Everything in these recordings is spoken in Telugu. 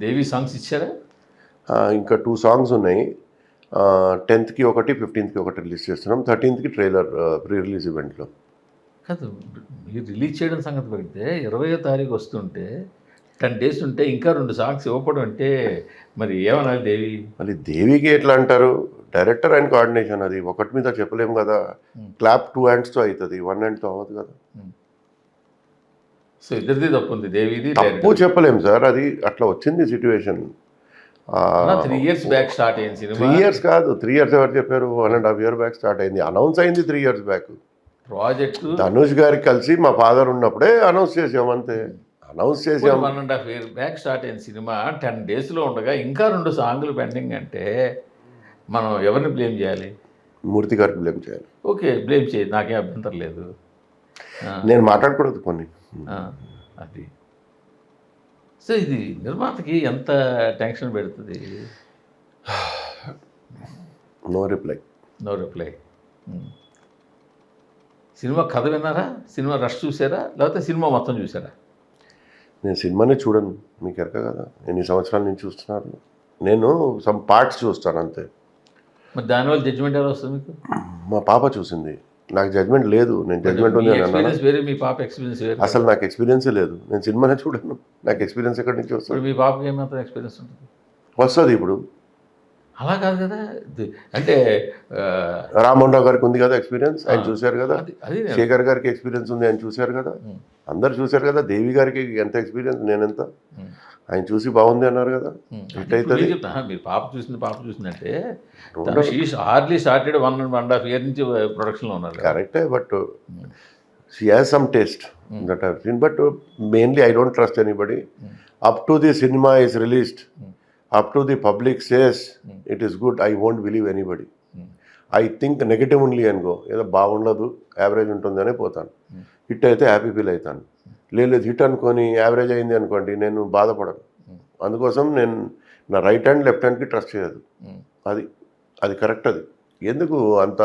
దేవి సాంగ్స్ ఇచ్చారా? ఇంకా 2 సాంగ్స్ ఉన్నాయి. 10th ఒకటి, 15th ఒకటి రిలీజ్ చేస్తున్నాం. 13th ట్రైలర్ ప్రీ రిలీజ్ ఈవెంట్లో. కాదు, మీరు రిలీజ్ చేయడం సంగతి పెడితే 20వ తారీఖు వస్తుంటే 10 days ఉంటే ఇంకా 2 సాంగ్స్ ఇవ్వకపోవడం అంటే మరి ఏమనాలి దేవి? మళ్ళీ దేవికి ఎట్లా అంటారు, డైరెక్టర్ అండ్ కోఆర్డినేషన్, అది ఒకటి మీద చెప్పలేము కదా. క్లాప్ 2 handsతో అవుతుంది, 1 handతో అవ్వదు కదా. సో ఇద్దరిది తప్పు ఉంది, దేవిది తప్పు చెప్పలేము సార్, అది అట్లా వచ్చింది సిచ్యువేషన్. 3 years బ్యాక్ స్టార్ట్ అయింది సినిమా. 3 years కాదు, 3 years ఎవరు చెప్పారు? 1.5 year బ్యాక్ స్టార్ట్ అయింది. అనౌన్స్ అయింది 3 years బ్యాక్. ప్రాజెక్టు ధనుష్ గారికి కలిసి మా ఫాదర్ ఉన్నప్పుడే అనౌన్స్ చేసాం, అంతే. అనౌన్స్ చేసాం. 1.5 year బ్యాక్ స్టార్ట్ అయిన సినిమా 10 daysలో ఉండగా ఇంకా 2 సాంగ్లు పెండింగ్ అంటే మనం ఎవరిని బ్లేమ్ చేయాలి? మూర్తి గారికి బ్లేమ్ చేయాలి. ఓకే, బ్లేమ్ చేయి, నాకేం అభ్యంతరం లేదు. నేను మాట్లాడకూడదు కొన్ని. అది సో ఇది నిర్మాతకి ఎంత టెన్షన్ పెడుతుంది? No reply. సినిమా కథ విన్నారా? సినిమా రష్ చూసారా లేకపోతే సినిమా మొత్తం చూసారా? నేను సినిమానే చూడను, మీకు ఎరక కదా, ఎన్ని సంవత్సరాల నుంచి చూస్తున్నారు. నేను సమ్ పార్ట్స్ చూస్తాను అంతే. మరి దానివల్ల జడ్జిమెంట్ ఎలా వస్తుంది మీకు? మా పాప చూసింది, నాకు జడ్జ్మెంట్ లేదు. నేను జడ్జ్మెంట్ ఉంది అన్నాను. వేరే, మీ పాప ఎక్స్పీరియన్స్ వేరే. అసలు నాకు ఎక్స్పీరియన్సే లేదు, నేను సినిమానే చూడను. నాకు ఎక్స్పీరియన్స్ ఎక్కడి నుంచి వస్తుంది? మీ పాపకి ఏమాత్రం ఎక్స్పీరియన్స్ ఉంటుంది? వస్తుంది ఇప్పుడు. అలా కాదు కదా, అంటే రామ్మోహన్ రావు గారికి ఉంది కదా ఎక్స్పీరియన్స్, ఆయన చూశారు కదా. శేఖర్ గారికి ఎక్స్పీరియన్స్ ఉంది, ఆయన చూశారు కదా. అందరు చూశారు కదా. దేవి గారికి ఎంత ఎక్స్పీరియన్స్, నేనెంత, ఆయన చూసి బాగుంది అన్నారు కదా. అవుతుంది. మీరు పాప చూసిందంటే హార్డ్లీ స్టార్టెడ్ 1.5 year నుంచి ప్రొడక్షన్లో ఉన్నారు. కరెక్టే, but she has some taste that I have seen. But mainly I don't trust anybody. Up to the cinema is released, up to the public says it is good, I won't believe anybody. I think negative only and go, ఏదో బాగుండదు, యావరేజ్ ఉంటుందనే పోతాను. హిట్ అయితే హ్యాపీ ఫీల్ అవుతాను. లేదు హిట్ అనుకొని యావరేజ్ అయింది అనుకోండి, నేను బాధపడను. అందుకోసం నేను నా రైట్ హ్యాండ్ లెఫ్ట్ హ్యాండ్కి ట్రస్ట్ చేయదు. అది కరెక్ట్. అది ఎందుకు అంత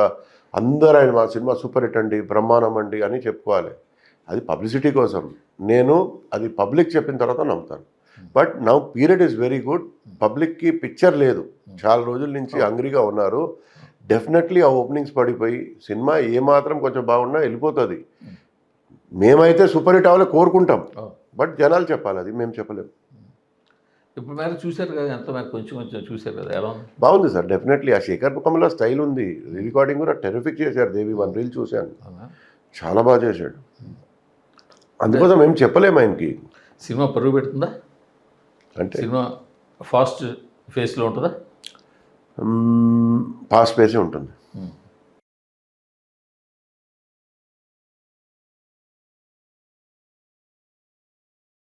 అందరూ ఆయన మా సినిమా సూపర్ హిట్ అండి, బ్రహ్మాండం అండి అని చెప్పుకోవాలి. అది పబ్లిసిటీ కోసం. నేను అది పబ్లిక్ చెప్పిన తర్వాత నమ్ముతాను. But now period is very good. పబ్లిక్కి పిక్చర్ లేదు, చాలా రోజుల నుంచి హంగ్రీగా ఉన్నారు. డెఫినెట్లీ ఆ ఓపెనింగ్స్ పడిపోయి సినిమా ఏమాత్రం కొంచెం బాగున్నా వెళ్ళిపోతుంది. మేమైతే సూపర్ హిట్ అవ్వాలి కోరుకుంటాం, బట్ జనాలు చెప్పాలి, అది మేము చెప్పలేము. ఇప్పుడు మీరు చూశారు కదా, ఎంత మరి కొంచెం చూశారు కదా, ఎలా ఉంది? బాగుంది సార్, డెఫినెట్లీ. ఆ శేఖర్ కమల స్టైల్ ఉంది. రికార్డింగ్ కూడా టెరిఫిక్ చేశారు. దేవి 1 reel చూశాను, చాలా బాగా చేశాడు. అందుకోసం ఏం చెప్పలేము ఆయనకి. సినిమా పరుగు పెడుతుందా అంటే? సినిమా ఫాస్ట్ ఫేస్లో ఉంటుందా? ఫాస్ట్ ఫేసే ఉంటుంది.